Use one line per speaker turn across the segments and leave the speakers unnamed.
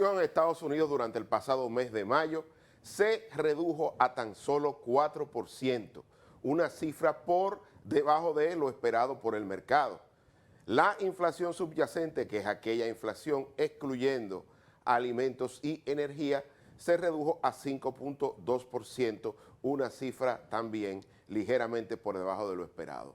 inflación en Estados Unidos durante el pasado mes de mayo se redujo a tan solo 4%, una cifra por debajo de lo esperado por el mercado. La inflación subyacente, que es aquella inflación excluyendo alimentos y energía, se redujo a 5.2%, una cifra también ligeramente por debajo de lo esperado.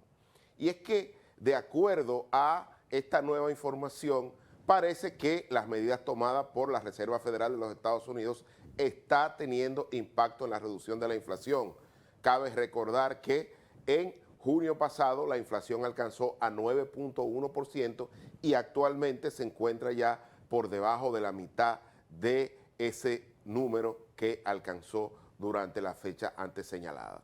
Y es que, de acuerdo a esta nueva información, parece que las medidas tomadas por la Reserva Federal de los Estados Unidos está teniendo impacto en la reducción de la inflación. Cabe recordar que en junio pasado la inflación alcanzó a 9.1% y actualmente se encuentra ya por debajo de la mitad de ese número que alcanzó durante la fecha antes señalada.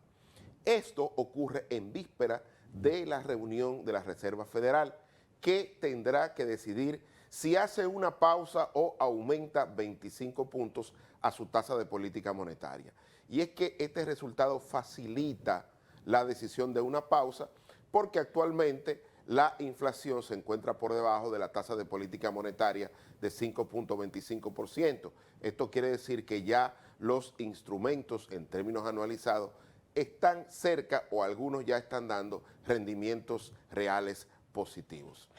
Esto ocurre en víspera de la reunión de la Reserva Federal, que tendrá que decidir si hace una pausa o aumenta 25 puntos a su tasa de política monetaria. Y es que este resultado facilita la decisión de una pausa porque actualmente la inflación se encuentra por debajo de la tasa de política monetaria de 5.25%. Esto quiere decir que ya los instrumentos en términos anualizados están cerca o algunos ya están dando rendimientos reales positivos.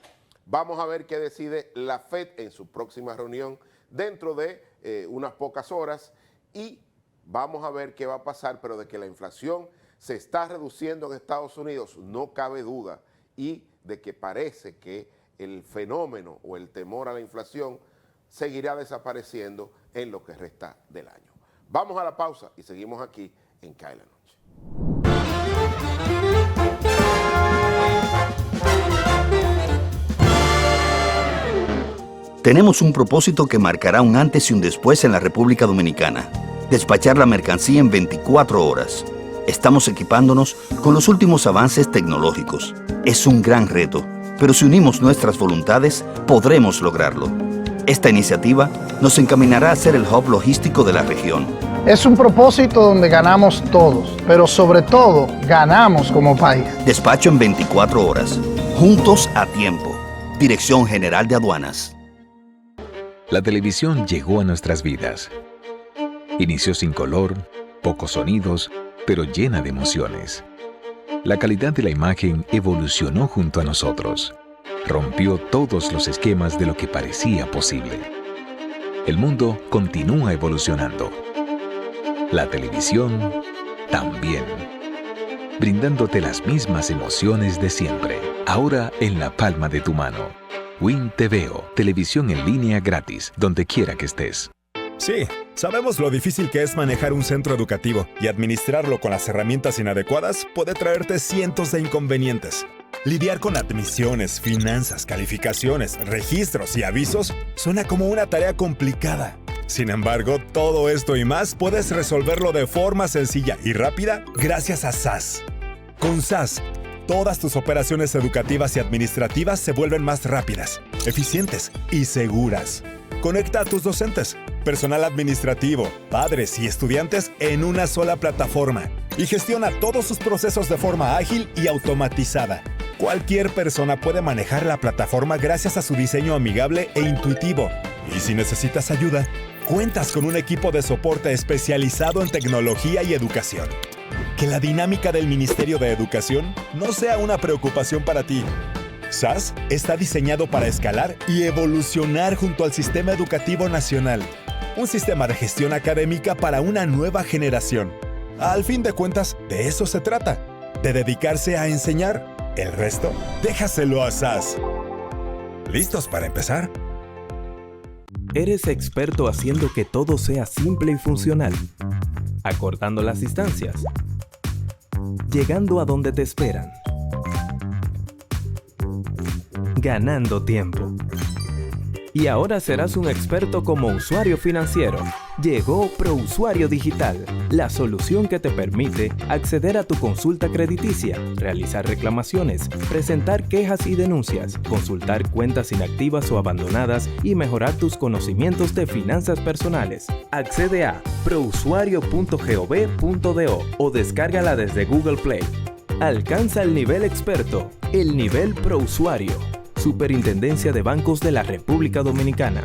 Vamos a ver qué decide la FED en su próxima reunión dentro de unas pocas horas y vamos a ver qué va a pasar, pero de que la inflación se está reduciendo en Estados Unidos no cabe duda, y de que parece que el fenómeno o el temor a la inflación seguirá desapareciendo en lo que resta del año. Vamos a la pausa y seguimos aquí en CAE la Noche.
Tenemos un propósito que marcará un antes y un después en la República Dominicana. Despachar la mercancía en 24 horas. Estamos equipándonos con los últimos avances tecnológicos. Es un gran reto, pero si unimos nuestras voluntades, podremos lograrlo. Esta iniciativa nos encaminará a ser el hub logístico de la región.
Es un propósito donde ganamos todos, pero sobre todo, ganamos como país.
Despacho en 24 horas. Juntos a tiempo. Dirección General de Aduanas.
La televisión llegó a nuestras vidas. Inició sin color, pocos sonidos, pero llena de emociones. La calidad de la imagen evolucionó junto a nosotros. Rompió todos los esquemas de lo que parecía posible. El mundo continúa evolucionando. La televisión también. Brindándote las mismas emociones de siempre, ahora en la palma de tu mano. Win TVO, televisión en línea gratis, donde quiera que estés.
Sí, sabemos lo difícil que es manejar un centro educativo y administrarlo con las herramientas inadecuadas puede traerte cientos de inconvenientes. Lidiar con admisiones, finanzas, calificaciones, registros y avisos suena como una tarea complicada. Sin embargo, todo esto y más puedes resolverlo de forma sencilla y rápida gracias a SAS. Con SAS, todas tus operaciones educativas y administrativas se vuelven más rápidas, eficientes y seguras. Conecta a tus docentes, personal administrativo, padres y estudiantes en una sola plataforma y gestiona todos sus procesos de forma ágil y automatizada. Cualquier persona puede manejar la plataforma gracias a su diseño amigable e intuitivo. Y si necesitas ayuda, cuentas con un equipo de soporte especializado en tecnología y educación. Que la dinámica del Ministerio de Educación no sea una preocupación para ti. SAS está diseñado para escalar y evolucionar junto al Sistema Educativo Nacional. Un sistema de gestión académica para una nueva generación. Al fin de cuentas, de eso se trata, de dedicarse a enseñar. El resto, déjaselo a SAS. ¿Listos para empezar?
Eres experto haciendo que todo sea simple y funcional, acortando las distancias, llegando a donde te esperan, ganando tiempo. Y ahora serás un experto como usuario financiero. Llegó ProUsuario Digital, la solución que te permite acceder a tu consulta crediticia, realizar reclamaciones, presentar quejas y denuncias, consultar cuentas inactivas o abandonadas y mejorar tus conocimientos de finanzas personales. Accede a prousuario.gov.do o descárgala desde Google Play. Alcanza el nivel experto, el nivel ProUsuario. Superintendencia de Bancos de la República Dominicana.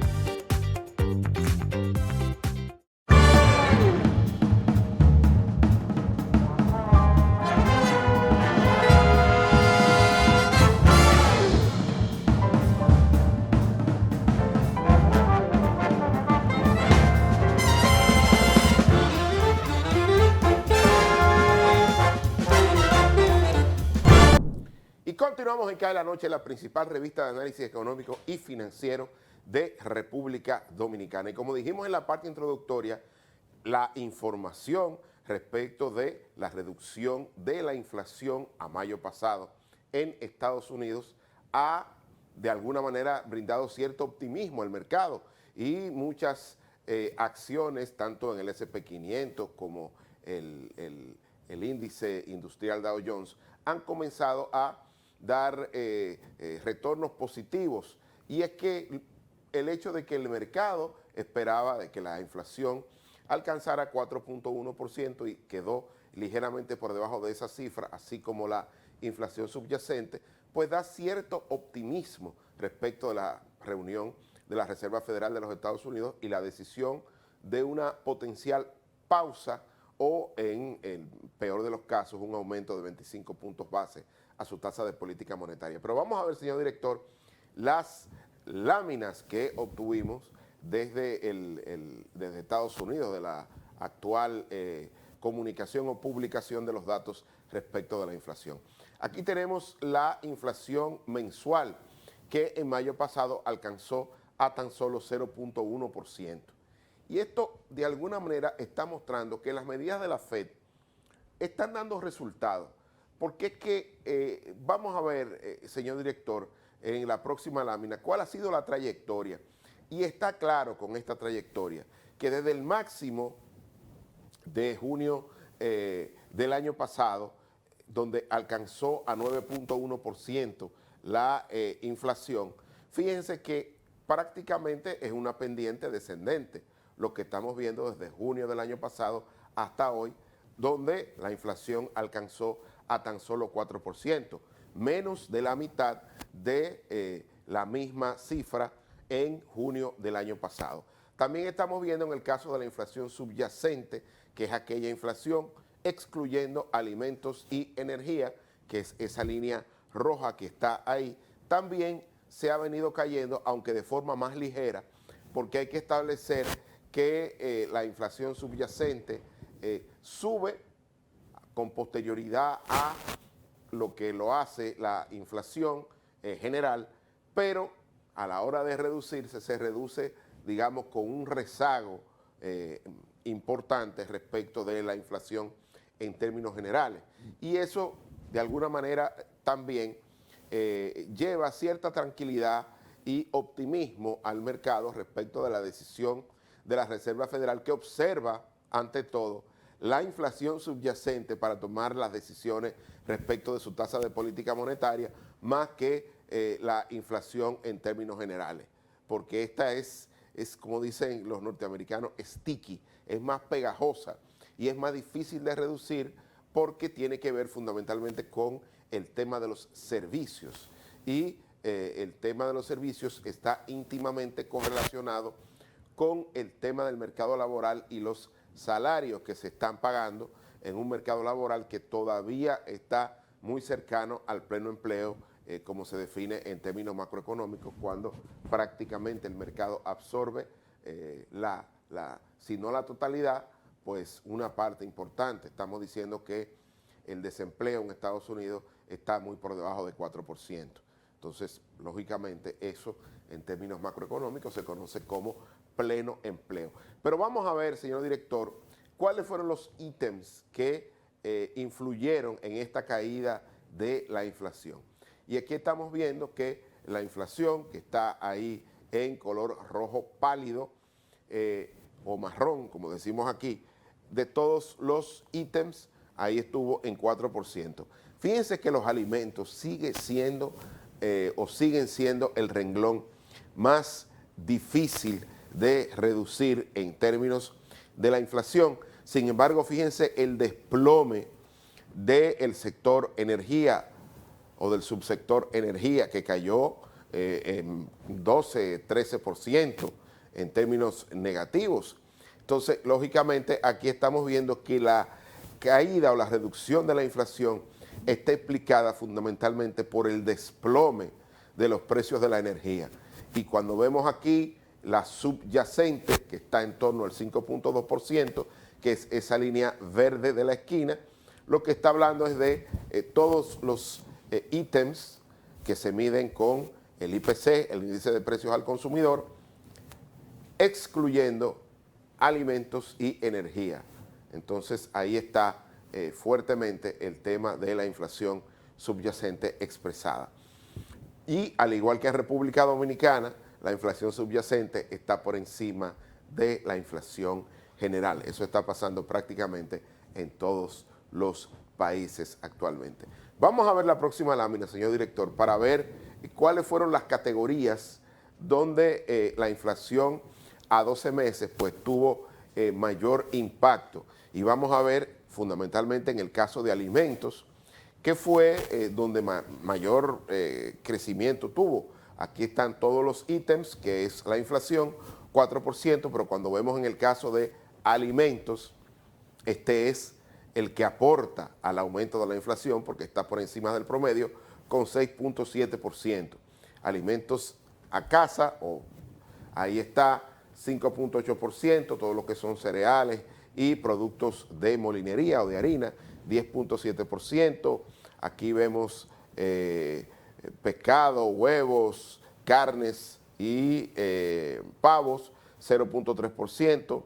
continuamos en Cae la Noche, la principal revista de análisis económico y financiero de República Dominicana. Y como dijimos en la parte introductoria, la información respecto de la reducción de la inflación a mayo pasado en Estados Unidos ha de alguna manera brindado cierto optimismo al mercado y muchas acciones, tanto en el S&P 500 como el índice industrial Dow Jones, han comenzado a dar retornos positivos. Y es que el hecho de que el mercado esperaba de que la inflación alcanzara 4.1% y quedó ligeramente por debajo de esa cifra, así como la inflación subyacente, pues da cierto optimismo respecto de la reunión de la Reserva Federal de los Estados Unidos y la decisión de una potencial pausa o, en el peor de los casos, un aumento de 25 puntos base a su tasa de política monetaria. Pero vamos a ver, señor director, las láminas que obtuvimos desde Estados Unidos, de la actual comunicación o publicación de los datos respecto de la inflación. Aquí tenemos la inflación mensual, que en mayo pasado alcanzó a tan solo 0.1%. Y esto de alguna manera está mostrando que las medidas de la FED están dando resultados. Porque es que vamos a ver, señor director, en la próxima lámina, cuál ha sido la trayectoria. Y está claro con esta trayectoria que desde el máximo de junio del año pasado, donde alcanzó a 9.1% la inflación, fíjense que prácticamente es una pendiente descendente, lo que estamos viendo desde junio del año pasado hasta hoy, donde la inflación alcanzó a tan solo 4%, menos de la mitad de la misma cifra en junio del año pasado. También estamos viendo en el caso de la inflación subyacente, que es aquella inflación excluyendo alimentos y energía, que es esa línea roja que está ahí, también se ha venido cayendo, aunque de forma más ligera, porque hay que establecer que la inflación subyacente sube con posterioridad a lo que lo hace la inflación general, pero a la hora de reducirse, se reduce, digamos, con un rezago importante respecto de la inflación en términos generales. Y eso, de alguna manera, también lleva cierta tranquilidad y optimismo al mercado respecto de la decisión de la Reserva Federal, que observa, ante todo, la inflación subyacente para tomar las decisiones respecto de su tasa de política monetaria, más que la inflación en términos generales, porque esta es, como dicen los norteamericanos, sticky, es más pegajosa y es más difícil de reducir porque tiene que ver fundamentalmente con el tema de los servicios, y el tema de los servicios está íntimamente correlacionado con el tema del mercado laboral y los salarios que se están pagando en un mercado laboral que todavía está muy cercano al pleno empleo, como se define en términos macroeconómicos, cuando prácticamente el mercado absorbe si no la totalidad, pues una parte importante. Estamos diciendo que el desempleo en Estados Unidos está muy por debajo de 4%. Entonces, lógicamente, eso en términos macroeconómicos se conoce como pleno empleo. Pero vamos a ver, señor director, cuáles fueron los ítems que influyeron en esta caída de la inflación. Y aquí estamos viendo que la inflación, que está ahí en color rojo pálido o marrón, como decimos aquí, de todos los ítems, ahí estuvo en 4%. Fíjense que los alimentos siguen siendo el renglón más difícil de reducir en términos de la inflación. Sin embargo, fíjense el desplome del sector energía o del subsector energía, que cayó en 12, 13% en términos negativos. Entonces, lógicamente, aquí estamos viendo que la caída o la reducción de la inflación está explicada fundamentalmente por el desplome de los precios de la energía. Y cuando vemos aquí la subyacente, que está en torno al 5.2%, que es esa línea verde de la esquina, lo que está hablando es de todos los ítems que se miden con el IPC, el índice de precios al consumidor, excluyendo alimentos y energía. Entonces ahí está fuertemente el tema de la inflación subyacente expresada. Y al igual que en República Dominicana, la inflación subyacente está por encima de la inflación general. Eso está pasando prácticamente en todos los países actualmente. Vamos a ver la próxima lámina, señor director, para ver cuáles fueron las categorías donde la inflación a 12 meses pues tuvo mayor impacto. Y vamos a ver fundamentalmente en el caso de alimentos, que fue donde mayor crecimiento tuvo. Aquí están todos los ítems, que es la inflación, 4%, pero cuando vemos en el caso de alimentos, este es el que aporta al aumento de la inflación, porque está por encima del promedio, con 6.7%. Alimentos a casa, ahí está, 5.8%, todo lo que son cereales y productos de molinería o de harina, 10.7%. Aquí vemos pescado, huevos, carnes y pavos, 0.3%.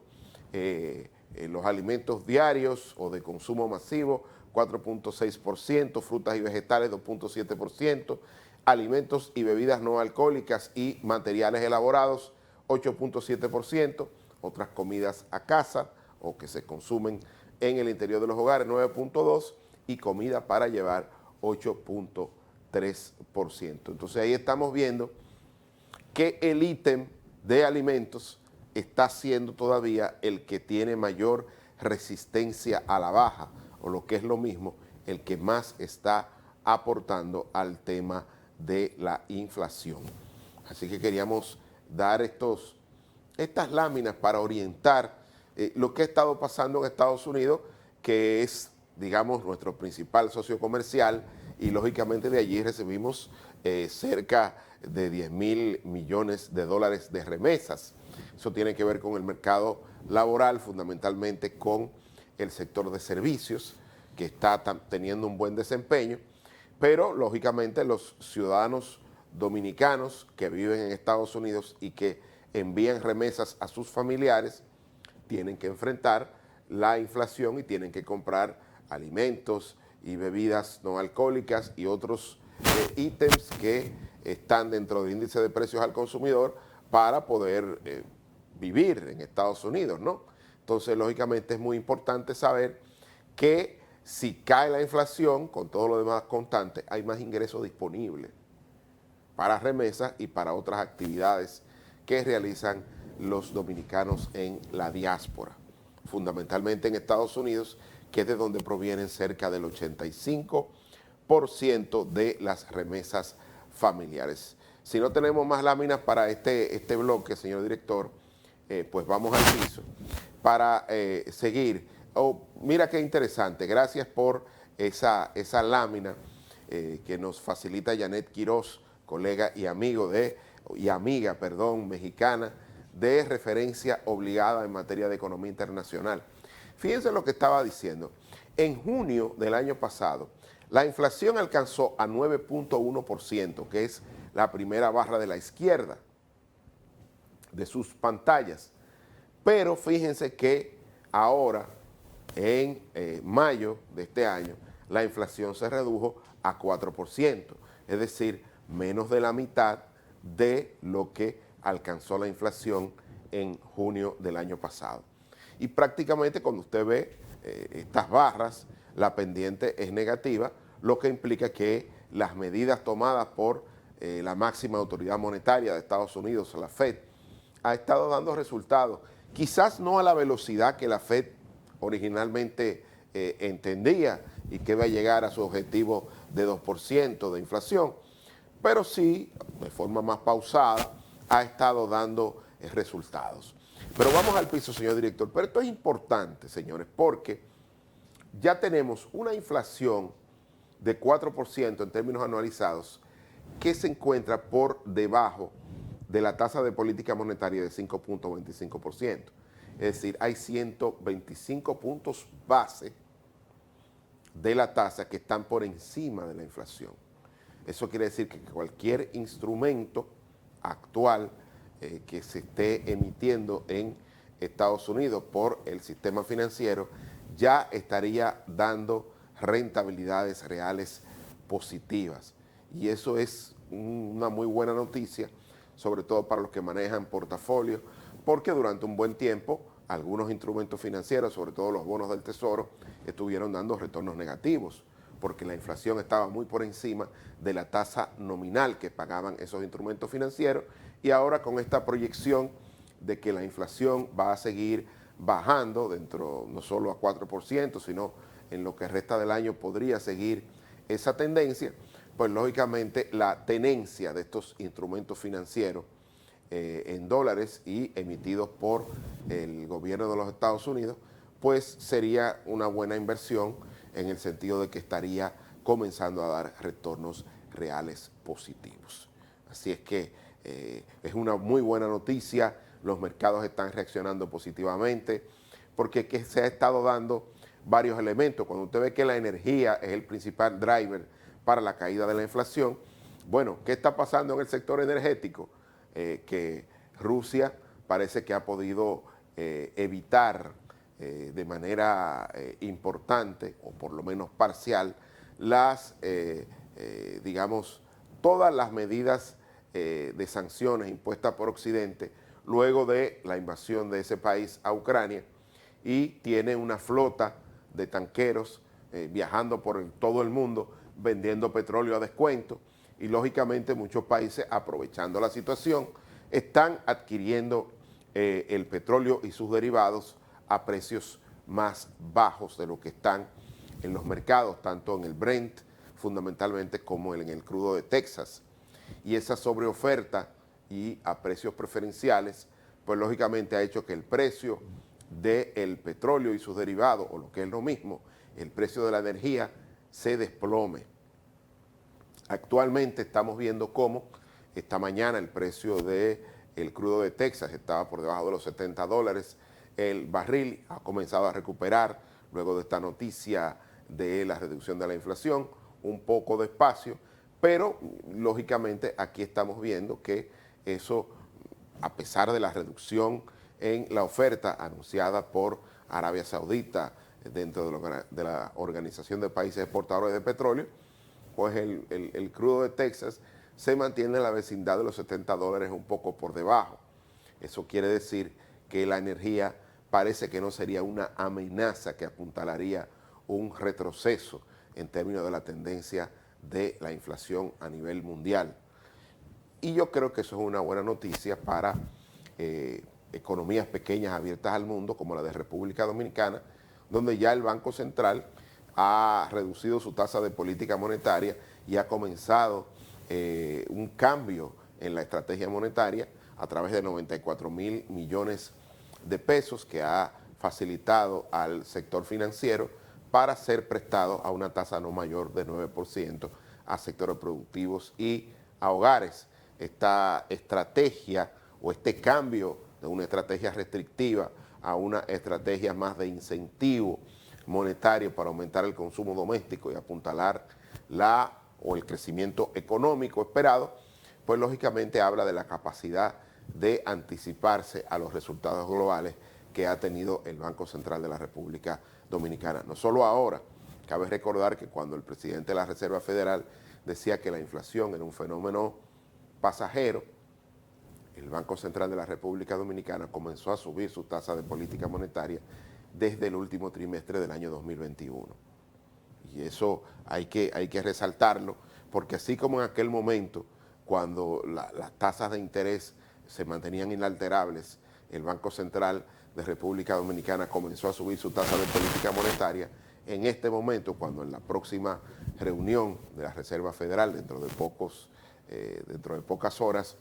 Los alimentos diarios o de consumo masivo, 4.6%, frutas y vegetales, 2.7%, alimentos y bebidas no alcohólicas y materiales elaborados, 8.7%, otras comidas a casa o que se consumen en el interior de los hogares, 9.2%, y comida para llevar, 8.3%. Entonces ahí estamos viendo que el ítem de alimentos está siendo todavía el que tiene mayor resistencia a la baja, o lo que es lo mismo, el que más está aportando al tema de la inflación. Así que queríamos dar estas láminas para orientar lo que ha estado pasando en Estados Unidos, que es, digamos, nuestro principal socio comercial, y lógicamente de allí recibimos cerca de 10.000 millones de dólares de remesas. Eso tiene que ver con el mercado laboral, fundamentalmente con el sector de servicios, que está teniendo un buen desempeño, pero lógicamente los ciudadanos dominicanos que viven en Estados Unidos y que envían remesas a sus familiares tienen que enfrentar la inflación y tienen que comprar alimentos y bebidas no alcohólicas y otros ítems que están dentro del índice de precios al consumidor para poder vivir en Estados Unidos, ¿no? Entonces, lógicamente es muy importante saber que si cae la inflación, con todo lo demás constante, hay más ingresos disponibles para remesas y para otras actividades que realizan los dominicanos en la diáspora, fundamentalmente en Estados Unidos, que es de donde provienen cerca del 85% de las remesas familiares. Si no tenemos más láminas para este bloque, señor director, pues vamos al piso para seguir. Mira qué interesante, gracias por esa lámina que nos facilita Janet Quiroz, colega y amiga mexicana, de referencia obligada en materia de economía internacional. Fíjense lo que estaba diciendo. En junio del año pasado, la inflación alcanzó a 9.1%, que es la primera barra de la izquierda de sus pantallas. Pero fíjense que ahora, en mayo de este año, la inflación se redujo a 4%, es decir, menos de la mitad de lo que alcanzó la inflación en junio del año pasado. Y prácticamente cuando usted ve estas barras, la pendiente es negativa, lo que implica que las medidas tomadas por la máxima autoridad monetaria de Estados Unidos, la FED, ha estado dando resultados. Quizás no a la velocidad que la FED originalmente entendía y que iba a llegar a su objetivo de 2% de inflación, pero sí, de forma más pausada, ha estado dando resultados. Pero vamos al piso, señor director. Pero esto es importante, señores, porque ya tenemos una inflación de 4% en términos anualizados que se encuentra por debajo de la tasa de política monetaria de 5.25%. Es decir, hay 125 puntos base de la tasa que están por encima de la inflación. Eso quiere decir que cualquier instrumento actual que se esté emitiendo en Estados Unidos por el sistema financiero ya estaría dando rentabilidades reales positivas. Y eso es una muy buena noticia, sobre todo para los que manejan portafolios, porque durante un buen tiempo algunos instrumentos financieros, sobre todo los bonos del Tesoro, estuvieron dando retornos negativos, porque la inflación estaba muy por encima de la tasa nominal que pagaban esos instrumentos financieros, y ahora con esta proyección de que la inflación va a seguir bajando dentro, no solo a 4%, sino en lo que resta del año podría seguir esa tendencia, pues lógicamente la tenencia de estos instrumentos financieros en dólares y emitidos por el gobierno de los Estados Unidos, pues sería una buena inversión en el sentido de que estaría comenzando a dar retornos reales positivos. Así es que es una muy buena noticia, los mercados están reaccionando positivamente, porque que se ha estado dando varios elementos. Cuando usted ve que la energía es el principal driver para la caída de la inflación, bueno, ¿qué está pasando en el sector energético? Que Rusia parece que ha podido evitar de manera importante, o por lo menos parcial, digamos, todas las medidas de sanciones impuestas por Occidente luego de la invasión de ese país a Ucrania, y tiene una flota de tanqueros viajando por todo el mundo vendiendo petróleo a descuento, y lógicamente muchos países, aprovechando la situación, están adquiriendo el petróleo y sus derivados a precios más bajos de lo que están en los mercados, tanto en el Brent fundamentalmente como en el crudo de Texas. Y esa sobreoferta y a precios preferenciales, pues lógicamente ha hecho que el precio del petróleo y sus derivados, o lo que es lo mismo, el precio de la energía, se desplome. Actualmente estamos viendo cómo esta mañana el precio del crudo de Texas estaba por debajo de los $70. El barril ha comenzado a recuperar luego de esta noticia de la reducción de la inflación, un poco despacio, pero lógicamente aquí estamos viendo que eso, a pesar de la reducción en la oferta anunciada por Arabia Saudita dentro de la Organización de Países Exportadores de Petróleo, pues el crudo de Texas se mantiene en la vecindad de los $70, un poco por debajo. Eso quiere decir que la energía parece que no sería una amenaza que apuntalaría un retroceso en términos de la tendencia de la inflación a nivel mundial. Y yo creo que eso es una buena noticia para economías pequeñas abiertas al mundo, como la de República Dominicana, donde ya el Banco Central ha reducido su tasa de política monetaria y ha comenzado un cambio en la estrategia monetaria a través de 94.000 millones de pesos que ha facilitado al sector financiero para ser prestado a una tasa no mayor de 9% a sectores productivos y a hogares. Esta estrategia o este cambio de una estrategia restrictiva a una estrategia más de incentivo monetario para aumentar el consumo doméstico y apuntalar el crecimiento económico esperado, pues lógicamente habla de la capacidad de anticiparse a los resultados globales que ha tenido el Banco Central de la República Dominicana. No solo ahora, cabe recordar que cuando el presidente de la Reserva Federal decía que la inflación era un fenómeno pasajero, el Banco Central de la República Dominicana comenzó a subir su tasa de política monetaria desde el último trimestre del año 2021. Y eso hay que resaltarlo, porque así como en aquel momento, cuando las tasas de interés se mantenían inalterables, el Banco Central de República Dominicana comenzó a subir su tasa de política monetaria. En este momento, cuando en la próxima reunión de la Reserva Federal, dentro de pocas horas,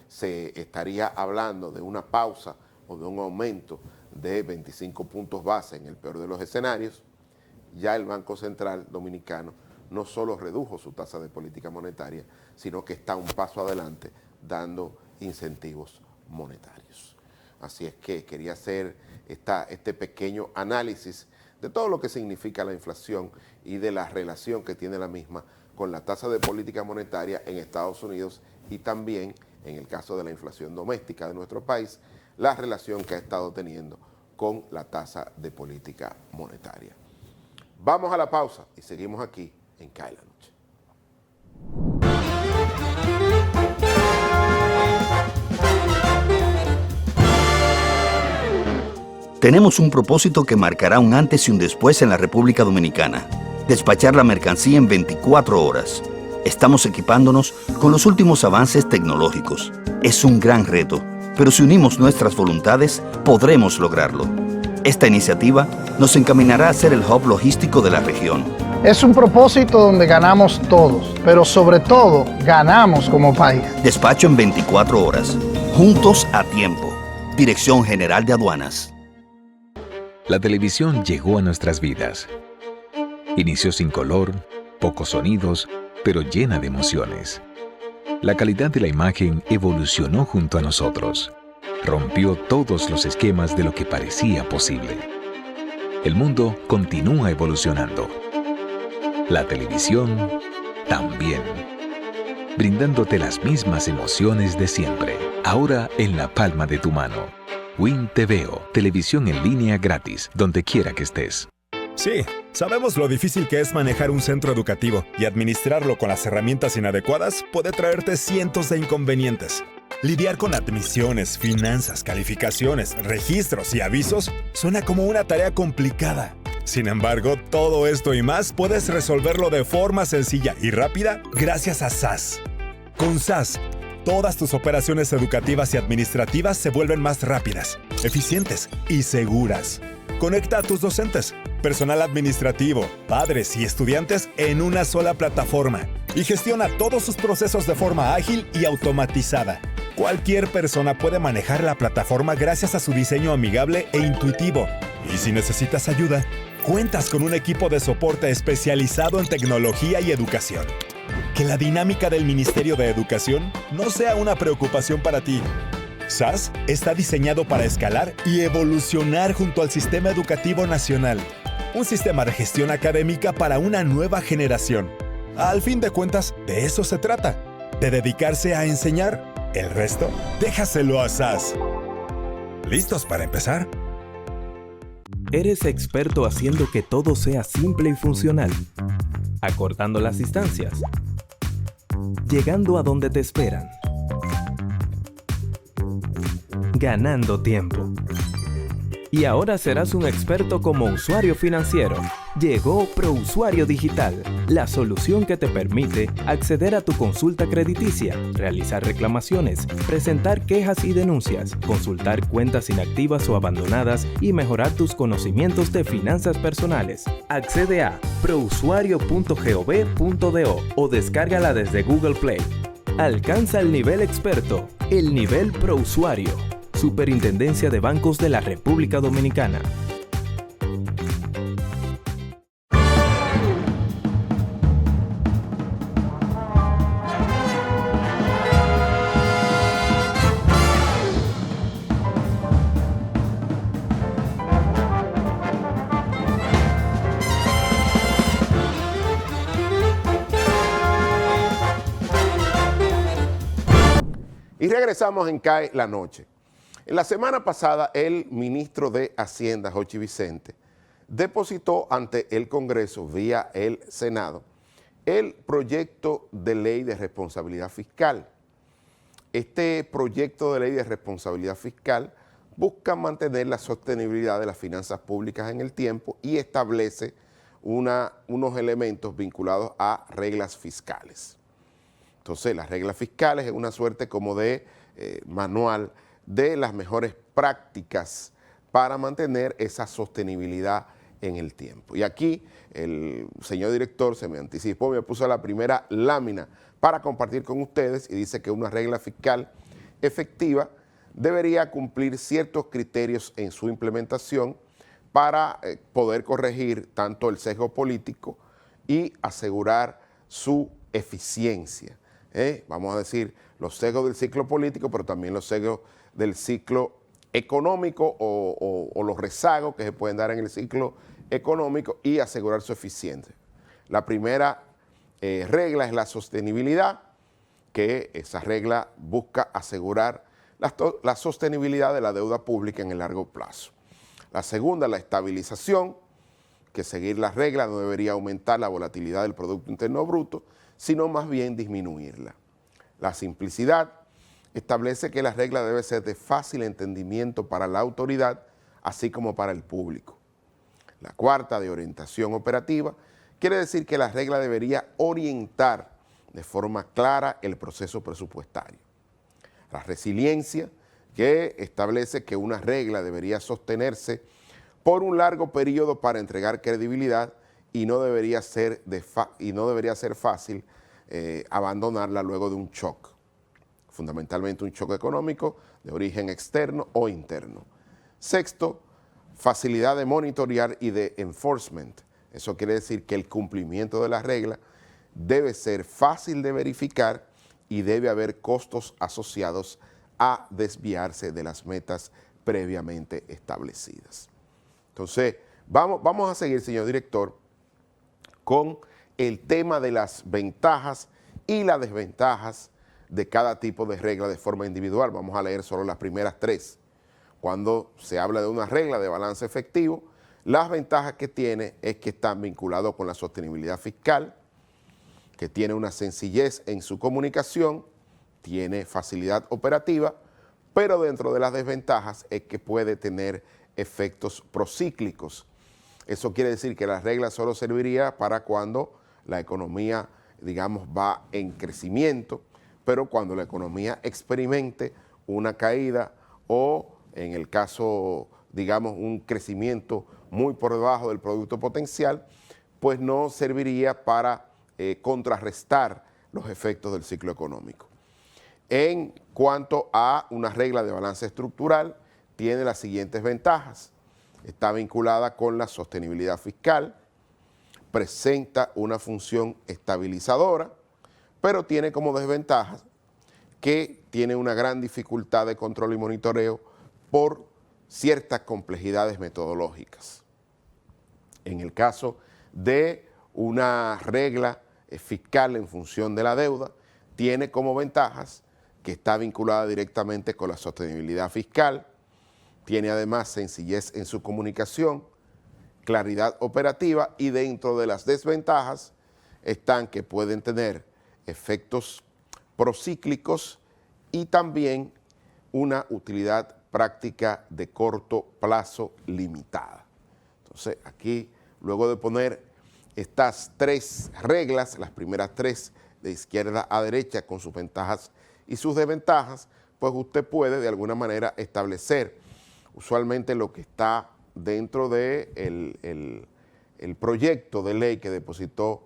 se estaría hablando de una pausa o de un aumento de 25 puntos base en el peor de los escenarios, ya el Banco Central Dominicano no solo redujo su tasa de política monetaria, sino que está un paso adelante dando incentivos monetarios. Así es que quería hacer este pequeño análisis de todo lo que significa la inflación y de la relación que tiene la misma con la tasa de política monetaria en Estados Unidos y también, en el caso de la inflación doméstica de nuestro país, la relación que ha estado teniendo con la tasa de política monetaria. Vamos a la pausa y seguimos aquí en CAE la Noche.
Tenemos un propósito que marcará un antes y un después en la República Dominicana. Despachar la mercancía en 24 horas. Estamos equipándonos con los últimos avances tecnológicos. Es un gran reto, pero si unimos nuestras voluntades, podremos lograrlo. Esta iniciativa nos encaminará a ser el hub logístico de la región.
Es un propósito donde ganamos todos, pero sobre todo ganamos como país.
Despacho en 24 horas. Juntos a tiempo. Dirección General de Aduanas.
La televisión llegó a nuestras vidas. Inició sin color, pocos sonidos, pero llena de emociones. La calidad de la imagen evolucionó junto a nosotros. Rompió todos los esquemas de lo que parecía posible. El mundo continúa evolucionando. La televisión también. Brindándote las mismas emociones de siempre. Ahora en la palma de tu mano. Win TVO, televisión en línea gratis, donde quiera que estés.
Sí, sabemos lo difícil que es manejar un centro educativo y administrarlo con las herramientas inadecuadas puede traerte cientos de inconvenientes. Lidiar con admisiones, finanzas, calificaciones, registros y avisos suena como una tarea complicada. Sin embargo, todo esto y más puedes resolverlo de forma sencilla y rápida gracias a SAS. Con SAS, todas tus operaciones educativas y administrativas se vuelven más rápidas, eficientes y seguras. Conecta a tus docentes, personal administrativo, padres y estudiantes en una sola plataforma y gestiona todos sus procesos de forma ágil y automatizada. Cualquier persona puede manejar la plataforma gracias a su diseño amigable e intuitivo. Y si necesitas ayuda, cuentas con un equipo de soporte especializado en tecnología y educación. Que la dinámica del Ministerio de Educación no sea una preocupación para ti. SAS está diseñado para escalar y evolucionar junto al Sistema Educativo Nacional. Un sistema de gestión académica para una nueva generación. Al fin de cuentas, de eso se trata. De dedicarse a enseñar. El resto, déjaselo a SAS. ¿Listos para empezar?
Eres experto haciendo que todo sea simple y funcional. Acortando las distancias. Llegando a donde te esperan. Ganando tiempo. Y ahora serás un experto como usuario financiero. Llegó ProUsuario Digital, la solución que te permite acceder a tu consulta crediticia, realizar reclamaciones, presentar quejas y denuncias, consultar cuentas inactivas o abandonadas y mejorar tus conocimientos de finanzas personales. Accede a prousuario.gov.do o descárgala desde Google Play. Alcanza el nivel experto, el nivel ProUsuario. Superintendencia de Bancos de la República Dominicana.
Y regresamos en CAE la Noche. En la semana pasada, el ministro de Hacienda, Jochi Vicente, depositó ante el Congreso, vía el Senado, el proyecto de ley de responsabilidad fiscal. Este proyecto de ley de responsabilidad fiscal busca mantener la sostenibilidad de las finanzas públicas en el tiempo y establece unos elementos vinculados a reglas fiscales. Entonces, las reglas fiscales es una suerte como de manual de las mejores prácticas para mantener esa sostenibilidad en el tiempo. Y aquí el señor director se me anticipó, me puso la primera lámina para compartir con ustedes y dice que una regla fiscal efectiva debería cumplir ciertos criterios en su implementación para poder corregir tanto el sesgo político y asegurar su eficiencia. Vamos a decir, los sesgos del ciclo político, pero también los sesgos del ciclo económico o los rezagos que se pueden dar en el ciclo económico y asegurar su eficiencia. La primera regla es la sostenibilidad, que esa regla busca asegurar la sostenibilidad de la deuda pública en el largo plazo. La segunda, la estabilización, que seguir las reglas no debería aumentar la volatilidad del Producto Interno Bruto, sino más bien disminuirla. La simplicidad establece que la regla debe ser de fácil entendimiento para la autoridad, así como para el público. La cuarta, de orientación operativa, quiere decir que la regla debería orientar de forma clara el proceso presupuestario. La resiliencia, que establece que una regla debería sostenerse por un largo periodo para entregar credibilidad y no debería ser fácil abandonarla luego de un shock, fundamentalmente un shock económico de origen externo o interno. Sexto, facilidad de monitorear y de enforcement. Eso quiere decir que el cumplimiento de la regla debe ser fácil de verificar y debe haber costos asociados a desviarse de las metas previamente establecidas. Entonces, vamos a seguir, señor director, con el tema de las ventajas y las desventajas de cada tipo de regla de forma individual. Vamos a leer solo las primeras tres. Cuando se habla de una regla de balance efectivo, las ventajas que tiene es que están vinculados con la sostenibilidad fiscal, que tiene una sencillez en su comunicación, tiene facilidad operativa, pero dentro de las desventajas es que puede tener efectos procíclicos. Eso quiere decir que la regla solo serviría para cuando la economía, digamos, va en crecimiento, pero cuando la economía experimente una caída o, en el caso, digamos, un crecimiento muy por debajo del producto potencial, pues no serviría para contrarrestar los efectos del ciclo económico. En cuanto a una regla de balance estructural, tiene las siguientes ventajas. Está vinculada con la sostenibilidad fiscal, presenta una función estabilizadora, pero tiene como desventajas que tiene una gran dificultad de control y monitoreo por ciertas complejidades metodológicas. En el caso de una regla fiscal en función de la deuda, tiene como ventajas que está vinculada directamente con la sostenibilidad fiscal, tiene además sencillez en su comunicación, claridad operativa, y dentro de las desventajas están que pueden tener efectos procíclicos y también una utilidad práctica de corto plazo limitada. Entonces, aquí, luego de poner estas tres reglas, las primeras tres de izquierda a derecha con sus ventajas y sus desventajas, pues usted puede de alguna manera establecer usualmente lo que está dentro de el proyecto de ley que depositó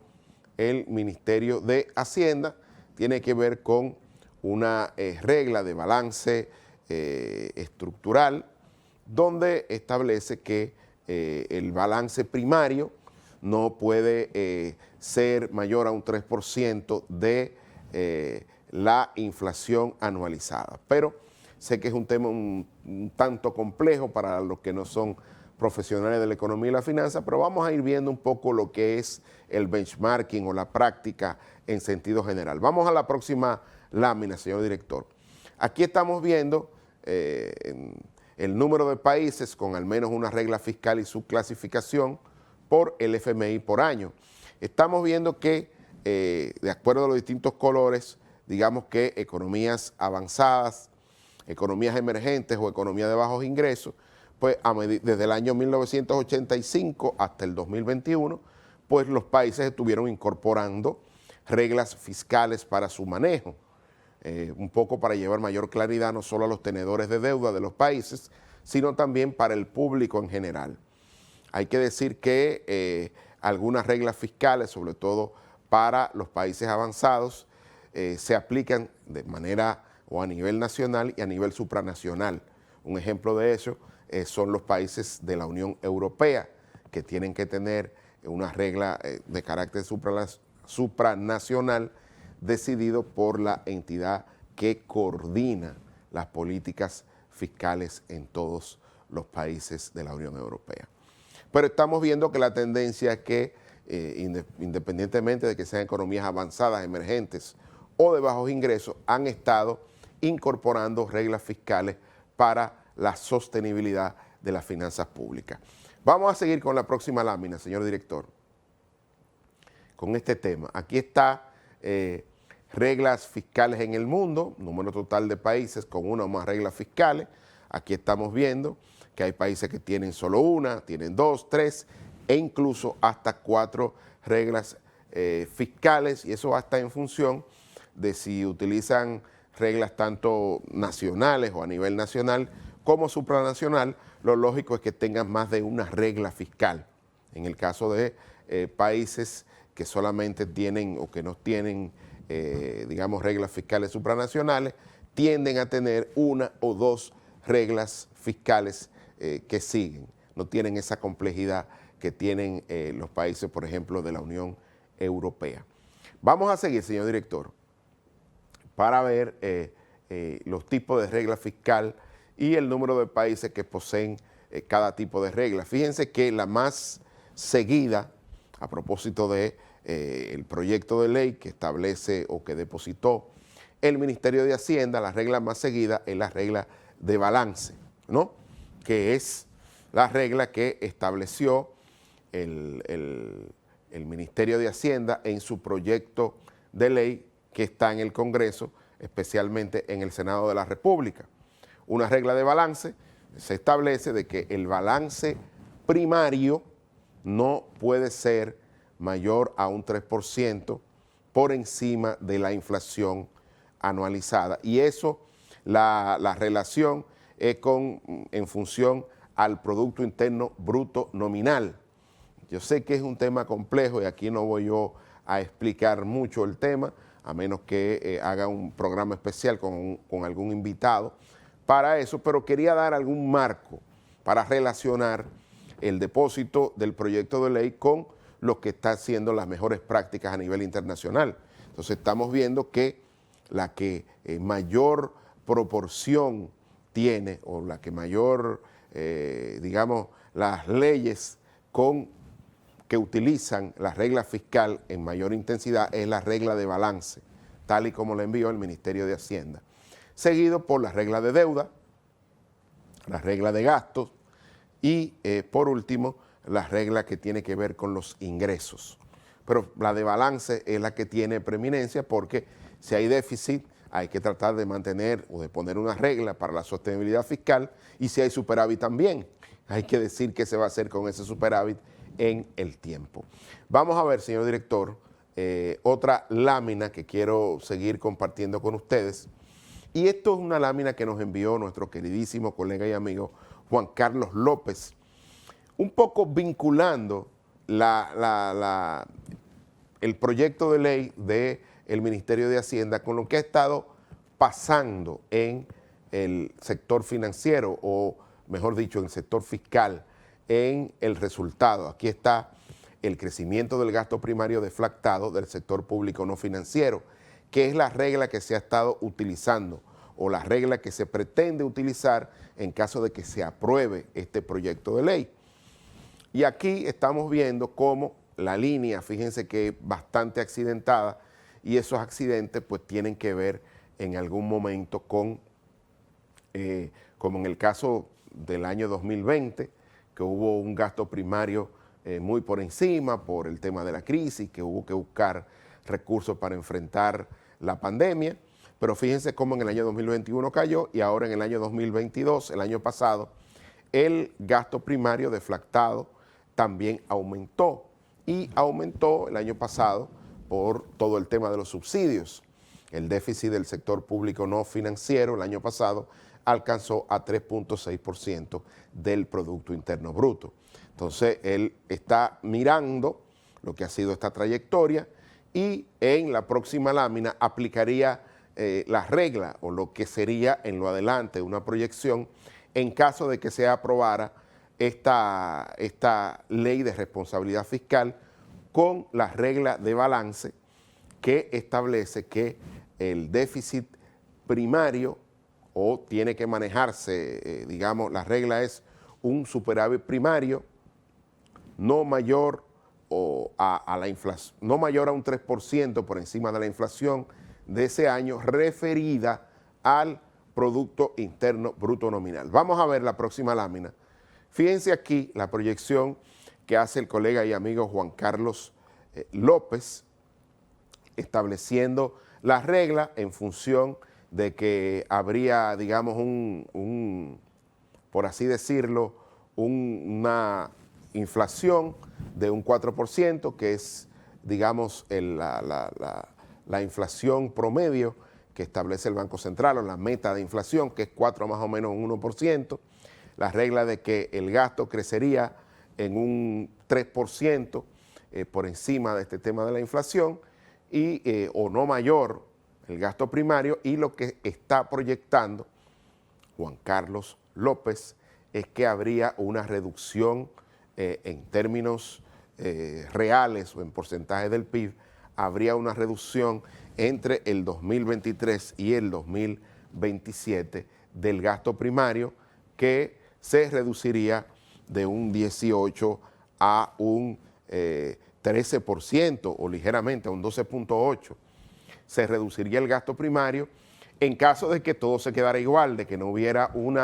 el Ministerio de Hacienda. Tiene que ver con una regla de balance estructural donde establece que el balance primario no puede ser mayor a un 3% de la inflación anualizada. Pero sé que es un tema un tanto complejo para los que no son profesionales de la economía y la finanza, pero vamos a ir viendo un poco lo que es el benchmarking o la práctica en sentido general. Vamos a la próxima lámina, señor director. Aquí estamos viendo el número de países con al menos una regla fiscal y su clasificación por el FMI por año. Estamos viendo que, de acuerdo a los distintos colores, digamos que economías avanzadas, economías emergentes o economías de bajos ingresos, pues desde el año 1985 hasta el 2021, pues los países estuvieron incorporando reglas fiscales para su manejo, un poco para llevar mayor claridad no solo a los tenedores de deuda de los países, sino también para el público en general. Hay que decir que algunas reglas fiscales, sobre todo para los países avanzados, se aplican de manera o a nivel nacional y a nivel supranacional. Un ejemplo de eso son los países de la Unión Europea, que tienen que tener una regla de carácter supranacional decidido por la entidad que coordina las políticas fiscales en todos los países de la Unión Europea. Pero estamos viendo que la tendencia es que, independientemente de que sean economías avanzadas, emergentes o de bajos ingresos, han estado incorporando reglas fiscales para la sostenibilidad de las finanzas públicas. Vamos a seguir con la próxima lámina, señor director, con este tema. Aquí está reglas fiscales en el mundo, número total de países con una o más reglas fiscales. Aquí estamos viendo que hay países que tienen solo una, tienen 2, 3 e incluso hasta 4 reglas fiscales, y eso va a estar en función de si utilizan reglas tanto nacionales o a nivel nacional como supranacional. Lo lógico es que tengan más de una regla fiscal. En el caso de países que solamente tienen o que no tienen, digamos, reglas fiscales supranacionales, tienden a tener una o 2 reglas fiscales que siguen. No tienen esa complejidad que tienen los países, por ejemplo, de la Unión Europea. Vamos a seguir, señor director, para ver los tipos de regla fiscal y el número de países que poseen cada tipo de regla. Fíjense que la más seguida, a propósito de el proyecto de ley que establece o que depositó el Ministerio de Hacienda, la regla más seguida es la regla de balance, ¿no? Que es la regla que estableció el Ministerio de Hacienda en su proyecto de ley que está en el Congreso, especialmente en el Senado de la República. Una regla de balance se establece de que el balance primario no puede ser mayor a un 3% por encima de la inflación anualizada. Y eso, la relación es en función al Producto Interno Bruto nominal. Yo sé que es un tema complejo y aquí no voy yo a explicar mucho el tema, a menos que haga un programa especial con algún invitado para eso, pero quería dar algún marco para relacionar el depósito del proyecto de ley con lo que está haciendo las mejores prácticas a nivel internacional. Entonces estamos viendo que la que mayor proporción tiene, o la que mayor, digamos, las leyes que utilizan la regla fiscal en mayor intensidad es la regla de balance, tal y como la envió el Ministerio de Hacienda, seguido por la regla de deuda, la regla de gastos y, por último, la regla que tiene que ver con los ingresos. Pero la de balance es la que tiene preeminencia porque si hay déficit hay que tratar de mantener o de poner una regla para la sostenibilidad fiscal, y si hay superávit también hay que decir qué se va a hacer con ese superávit en el tiempo. Vamos a ver, señor director, otra lámina que quiero seguir compartiendo con ustedes, y esto es una lámina que nos envió nuestro queridísimo colega y amigo Juan Carlos López, un poco vinculando el proyecto de ley del Ministerio de Hacienda con lo que ha estado pasando en el sector financiero, o mejor dicho, en el sector fiscal, en el resultado. Aquí está el crecimiento del gasto primario deflactado del sector público no financiero, que es la regla que se ha estado utilizando o la regla que se pretende utilizar en caso de que se apruebe este proyecto de ley. Y aquí estamos viendo cómo la línea, fíjense que es bastante accidentada, y esos accidentes pues tienen que ver en algún momento con, como en el caso del año 2020, que hubo un gasto primario muy por encima por el tema de la crisis, que hubo que buscar recursos para enfrentar la pandemia, pero fíjense cómo en el año 2021 cayó, y ahora en el año 2022, el año pasado, el gasto primario deflactado también aumentó, y aumentó el año pasado por todo el tema de los subsidios. El déficit del sector público no financiero el año pasado alcanzó a 3.6% del Producto Interno Bruto. Entonces, él está mirando lo que ha sido esta trayectoria, y en la próxima lámina aplicaría la regla o lo que sería en lo adelante una proyección en caso de que se aprobara esta ley de responsabilidad fiscal con la regla de balance que establece que el déficit primario o tiene que manejarse, digamos, la regla es un superávit primario no mayor a la inflación, no mayor a un 3% por encima de la inflación de ese año referida al Producto Interno Bruto Nominal. Vamos a ver la próxima lámina. Fíjense aquí la proyección que hace el colega y amigo Juan Carlos López, estableciendo las reglas en función de que habría, digamos, por así decirlo, una inflación de un 4%, que es, digamos, la inflación promedio que establece el Banco Central, o la meta de inflación, que es 4 más o menos un 1%, la regla de que el gasto crecería en un 3% por encima de este tema de la inflación, o no mayor el gasto primario, y lo que está proyectando Juan Carlos López es que habría una reducción en términos reales o en porcentaje del PIB, habría una reducción entre el 2023 y el 2027 del gasto primario, que se reduciría de un 18 a un 13% o ligeramente a un 12.8%. Se reduciría el gasto primario en caso de que todo se quedara igual, de que no hubiera un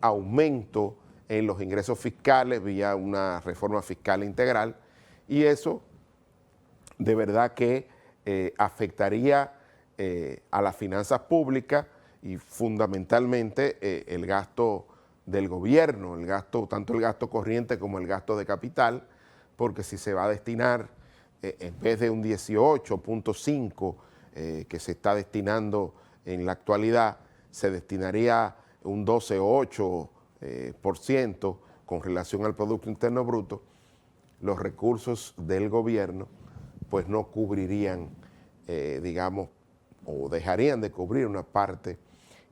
aumento en los ingresos fiscales vía una reforma fiscal integral, y eso de verdad que afectaría a las finanzas públicas y fundamentalmente el gasto del gobierno, tanto el gasto corriente como el gasto de capital, porque si se va a destinar, en vez de un 18.5% que se está destinando en la actualidad, se destinaría un 12,8% con relación al Producto Interno Bruto, los recursos del gobierno pues no cubrirían, digamos, o dejarían de cubrir una parte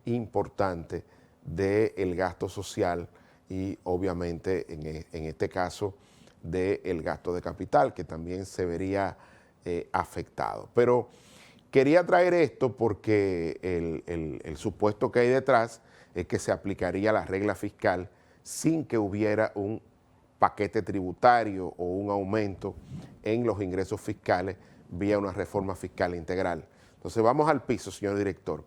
importante del gasto social y obviamente en este caso del gasto de capital, que también se vería afectado. Pero quería traer esto porque el supuesto que hay detrás es que se aplicaría la regla fiscal sin que hubiera un paquete tributario o un aumento en los ingresos fiscales vía una reforma fiscal integral. Entonces vamos al piso, señor director.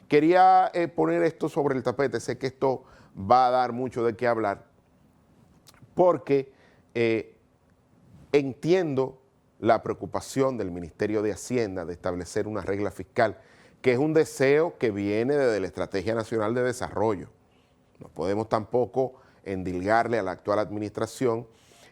Quería poner esto sobre el tapete, sé que esto va a dar mucho de qué hablar, porque entiendo la preocupación del Ministerio de Hacienda de establecer una regla fiscal, que es un deseo que viene desde la Estrategia Nacional de Desarrollo. No podemos tampoco endilgarle a la actual administración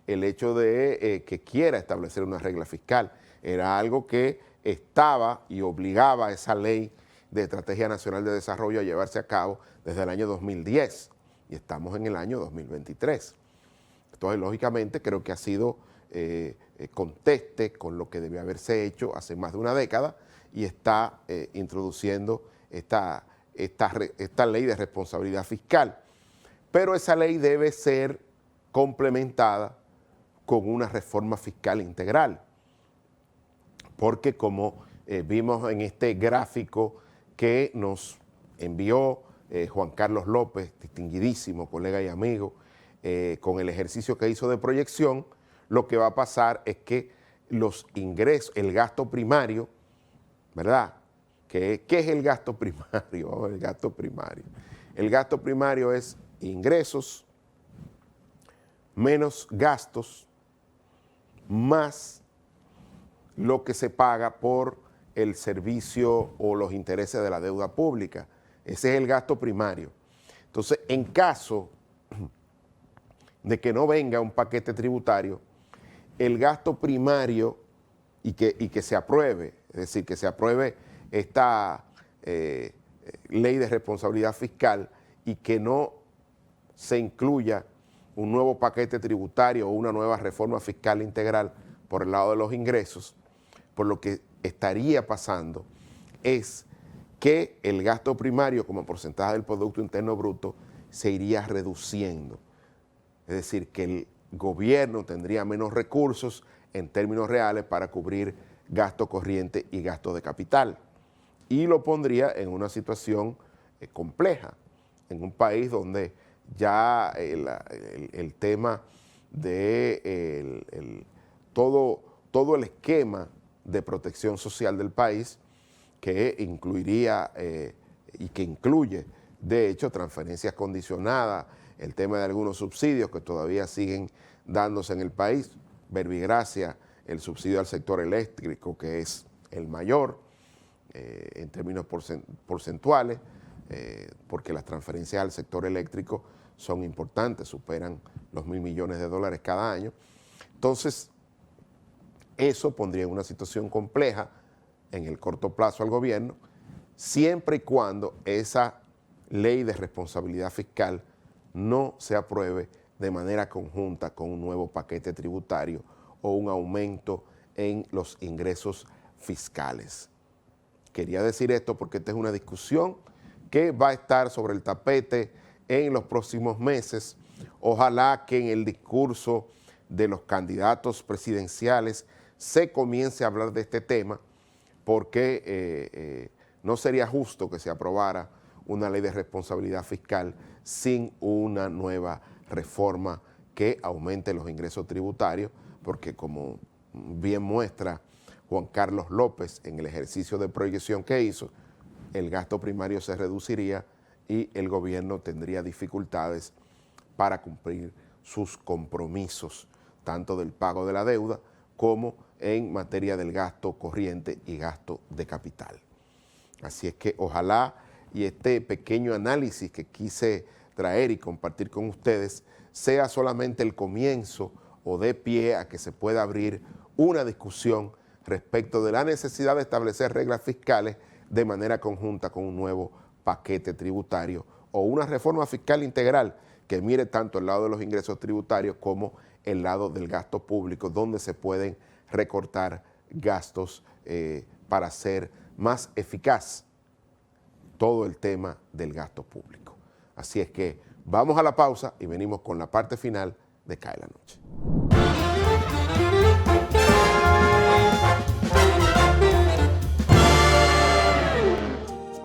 el hecho de que quiera establecer una regla fiscal. Era algo que estaba y obligaba a esa ley de Estrategia Nacional de Desarrollo a llevarse a cabo desde el año 2010 y estamos en el año 2023. Entonces, lógicamente, creo que ha sido conteste con lo que debió haberse hecho hace más de una década y está introduciendo esta ley de responsabilidad fiscal. Pero esa ley debe ser complementada con una reforma fiscal integral, porque como vimos en este gráfico que nos envió Juan Carlos López, distinguidísimo colega y amigo, con el ejercicio que hizo de proyección, lo que va a pasar es que los ingresos, el gasto primario, ¿verdad? ¿Qué es el gasto primario? El gasto primario. El gasto primario es ingresos menos gastos más lo que se paga por el servicio o los intereses de la deuda pública. Ese es el gasto primario. Entonces, en caso de que no venga un paquete tributario, el gasto primario y que se apruebe, es decir, que se apruebe esta ley de responsabilidad fiscal y que no se incluya un nuevo paquete tributario o una nueva reforma fiscal integral por el lado de los ingresos, por lo que estaría pasando es que el gasto primario como porcentaje del Producto Interno Bruto se iría reduciendo. Es decir, que el gobierno tendría menos recursos en términos reales para cubrir gasto corriente y gasto de capital. Y lo pondría en una situación compleja, en un país donde ya el tema de todo el esquema de protección social del país, que incluiría y que incluye, de hecho, transferencias condicionadas, el tema de algunos subsidios que todavía siguen dándose en el país, verbigracia, el subsidio al sector eléctrico, que es el mayor en términos porcentuales, porque las transferencias al sector eléctrico son importantes, superan los $1.000 millones cada año. Entonces, eso pondría en una situación compleja en el corto plazo al gobierno, siempre y cuando esa ley de responsabilidad fiscal no se apruebe de manera conjunta con un nuevo paquete tributario o un aumento en los ingresos fiscales. Quería decir esto porque esta es una discusión que va a estar sobre el tapete en los próximos meses. Ojalá que en el discurso de los candidatos presidenciales se comience a hablar de este tema, porque no sería justo que se aprobara una ley de responsabilidad fiscal sin una nueva reforma que aumente los ingresos tributarios, porque como bien muestra Juan Carlos López en el ejercicio de proyección que hizo, el gasto primario se reduciría y el gobierno tendría dificultades para cumplir sus compromisos, tanto del pago de la deuda como en materia del gasto corriente y gasto de capital. Así es que ojalá y este pequeño análisis que quise traer y compartir con ustedes sea solamente el comienzo o dé pie a que se pueda abrir una discusión respecto de la necesidad de establecer reglas fiscales de manera conjunta con un nuevo paquete tributario o una reforma fiscal integral que mire tanto el lado de los ingresos tributarios como el lado del gasto público, donde se pueden recortar gastos para hacer más eficaz todo el tema del gasto público. Así es que vamos a la pausa y venimos con la parte final de Cae la Noche.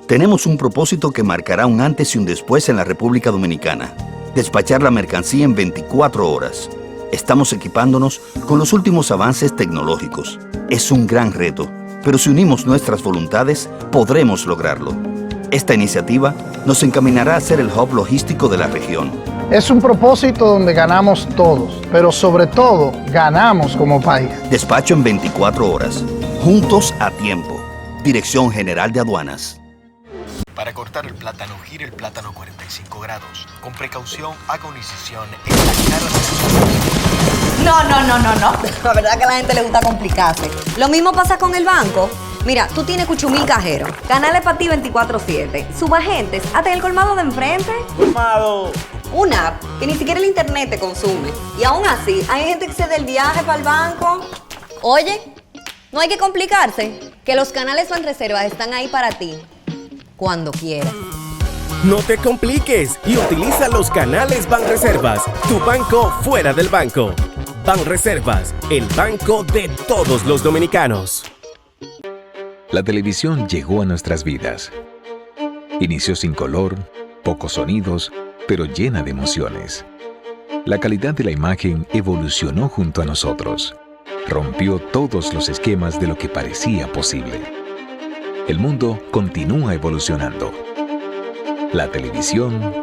Tenemos un propósito que marcará un antes y un después en la República Dominicana. Despachar la mercancía en 24 horas. Estamos equipándonos con los últimos avances tecnológicos. Es un gran reto, pero si unimos nuestras voluntades, podremos lograrlo. Esta iniciativa nos encaminará a ser el hub logístico de la región.
Es un propósito donde ganamos todos, pero sobre todo, ganamos como país.
Despacho en 24 horas. Juntos a tiempo. Dirección General de Aduanas.
Para cortar el plátano, gire el plátano 45 grados. Con precaución, haga una incisión en la cara de...
No. La verdad que a la gente le gusta complicarse. Lo mismo pasa con el banco. Mira, tú tienes 8,000 cajeros, canales para ti 24/7, subagentes, hasta en el colmado de enfrente.
¡Colmado!
Una app que ni siquiera el internet te consume. Y aún así, hay gente que se da el viaje para el banco. Oye, no hay que complicarse, que los canales Banreservas están ahí para ti, cuando quieras.
No te compliques y utiliza los canales Banreservas, tu banco fuera del banco. Banreservas, el banco de todos los dominicanos.
La televisión llegó a nuestras vidas. Inició sin color, pocos sonidos, pero llena de emociones. La calidad de la imagen evolucionó junto a nosotros. Rompió todos los esquemas de lo que parecía posible. El mundo continúa evolucionando. La televisión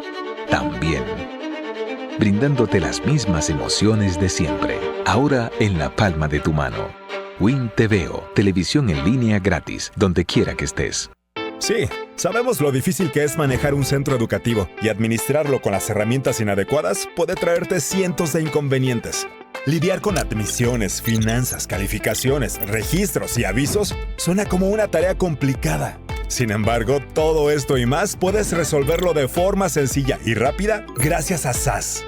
también. Brindándote las mismas emociones de siempre, ahora en la palma de tu mano. Win TVO, televisión en línea gratis, donde quiera que estés.
Sí, sabemos lo difícil que es manejar un centro educativo y administrarlo con las herramientas inadecuadas puede traerte cientos de inconvenientes. Lidiar con admisiones, finanzas, calificaciones, registros y avisos suena como una tarea complicada. Sin embargo, todo esto y más puedes resolverlo de forma sencilla y rápida gracias a SAS.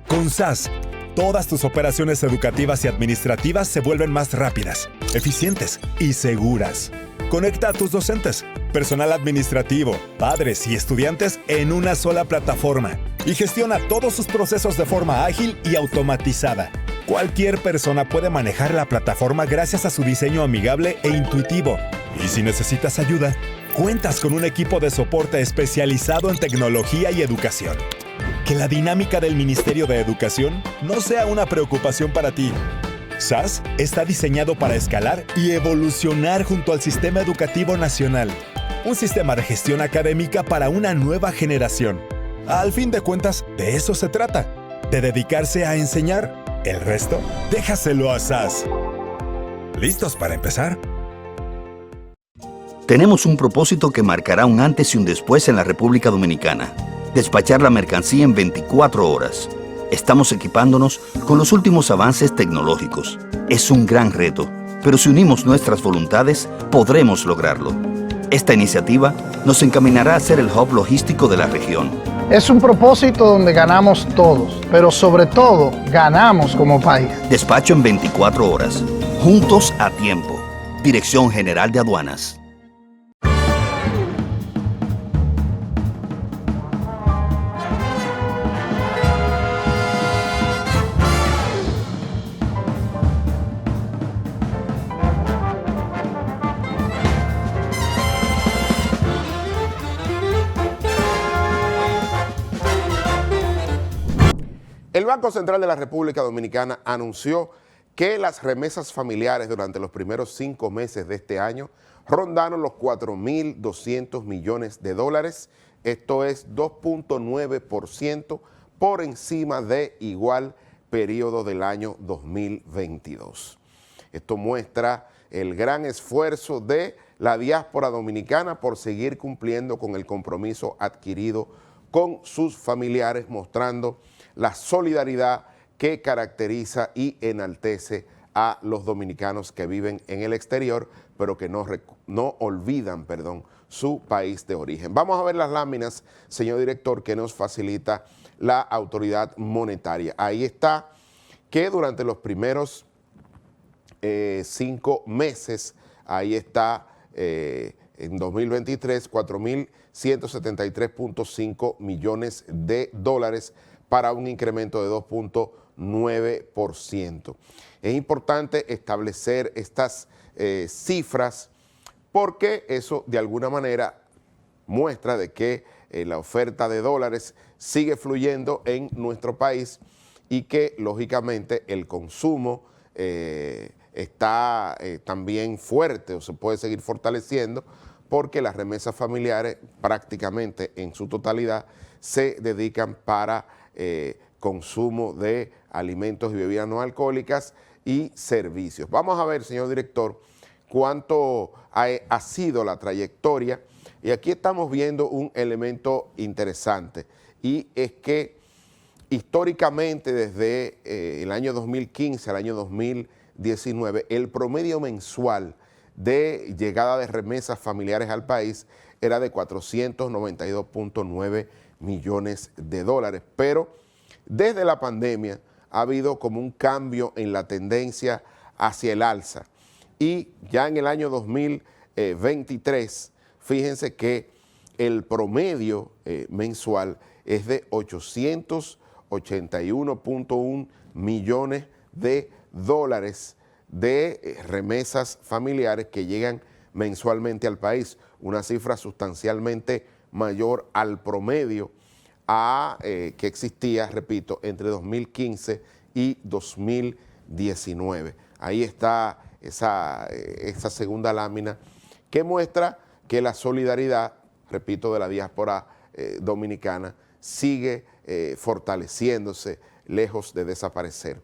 Con SAS, todas tus operaciones educativas y administrativas se vuelven más rápidas, eficientes y seguras. Conecta a tus docentes, personal administrativo, padres y estudiantes en una sola plataforma y gestiona todos sus procesos de forma ágil y automatizada. Cualquier persona puede manejar la plataforma gracias a su diseño amigable e intuitivo. Y si necesitas ayuda, cuentas con un equipo de soporte especializado en tecnología y educación. que la dinámica del Ministerio de Educación no sea una preocupación para ti. SAS está diseñado para escalar y evolucionar junto al sistema educativo nacional. Un sistema de gestión académica para una nueva generación. Al fin de cuentas, de eso se trata, de dedicarse a enseñar. El resto, déjaselo a SAS. ¿Listos para empezar?
Tenemos un propósito que marcará un antes y un después en la República Dominicana. Despachar la mercancía en 24 horas. Estamos equipándonos con los últimos avances tecnológicos. Es un gran reto, pero si unimos nuestras voluntades, podremos lograrlo. Esta iniciativa nos encaminará a ser el hub logístico de la región.
Es un propósito donde ganamos todos, pero sobre todo ganamos como país.
Despacho en 24 horas. Juntos a tiempo. Dirección General de Aduanas.
El Banco Central de la República Dominicana anunció que las remesas familiares durante los primeros 5 meses de este año rondaron los 4.200 millones de dólares. Esto es 2.9% por encima de igual periodo del año 2022. Esto muestra el gran esfuerzo de la diáspora dominicana por seguir cumpliendo con el compromiso adquirido con sus familiares, mostrando la solidaridad que caracteriza y enaltece a los dominicanos que viven en el exterior, pero que no olvidan su país de origen. Vamos a ver las láminas, señor director, que nos facilita la autoridad monetaria. Ahí está que durante los primeros 5 meses, ahí está en 2023, 4.173.5 millones de dólares para un incremento de 2.9%. Es importante establecer estas cifras porque eso de alguna manera muestra de que la oferta de dólares sigue fluyendo en nuestro país y que lógicamente el consumo está también fuerte o se puede seguir fortaleciendo porque las remesas familiares prácticamente en su totalidad se dedican para consumo de alimentos y bebidas no alcohólicas y servicios. Vamos a ver, señor director, cuánto ha sido la trayectoria y aquí estamos viendo un elemento interesante y es que históricamente desde el año 2015 al año 2019 el promedio mensual de llegada de remesas familiares al país era de 492.9 millones de dólares, pero desde la pandemia ha habido como un cambio en la tendencia hacia el alza y ya en el año 2023, fíjense que el promedio mensual es de 881.1 millones de dólares de remesas familiares que llegan mensualmente al país, una cifra sustancialmente mayor al promedio que existía, repito, entre 2015 y 2019. Ahí está esa segunda lámina que muestra que la solidaridad, repito, de la diáspora dominicana sigue fortaleciéndose, lejos de desaparecer.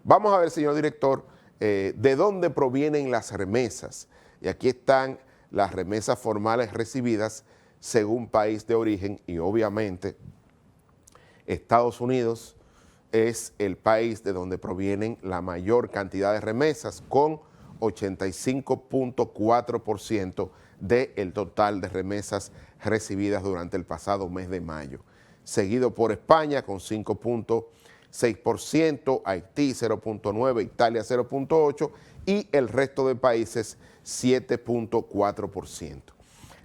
Vamos a ver, señor director, de dónde provienen las remesas. Y aquí están las remesas formales recibidas según país de origen y obviamente Estados Unidos es el país de donde provienen la mayor cantidad de remesas con 85.4% del total de remesas recibidas durante el pasado mes de mayo, seguido por España con 5.6%, Haití 0.9%, Italia 0.8% y el resto de países 7.4%.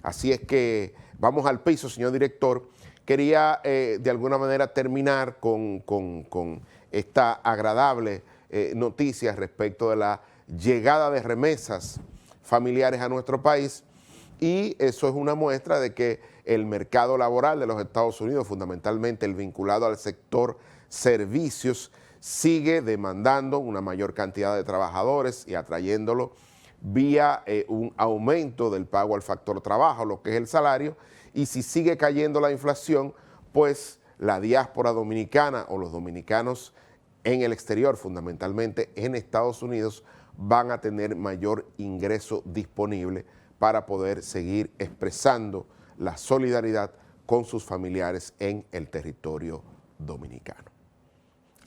Así es que vamos al piso, señor director. Quería de alguna manera terminar con esta agradable noticia respecto de la llegada de remesas familiares a nuestro país y eso es una muestra de que el mercado laboral de los Estados Unidos, fundamentalmente el vinculado al sector servicios, sigue demandando una mayor cantidad de trabajadores y atrayéndolo vía un aumento del pago al factor trabajo, lo que es el salario, y si sigue cayendo la inflación, pues la diáspora dominicana o los dominicanos en el exterior, fundamentalmente en Estados Unidos, van a tener mayor ingreso disponible para poder seguir expresando la solidaridad con sus familiares en el territorio dominicano.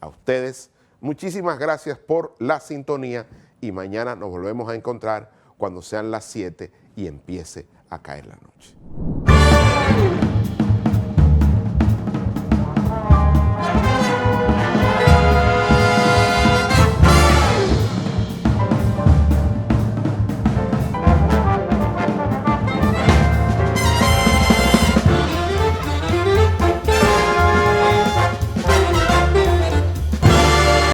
A ustedes, muchísimas gracias por la sintonía y mañana nos volvemos a encontrar cuando sean las 7 y empiece a caer la noche.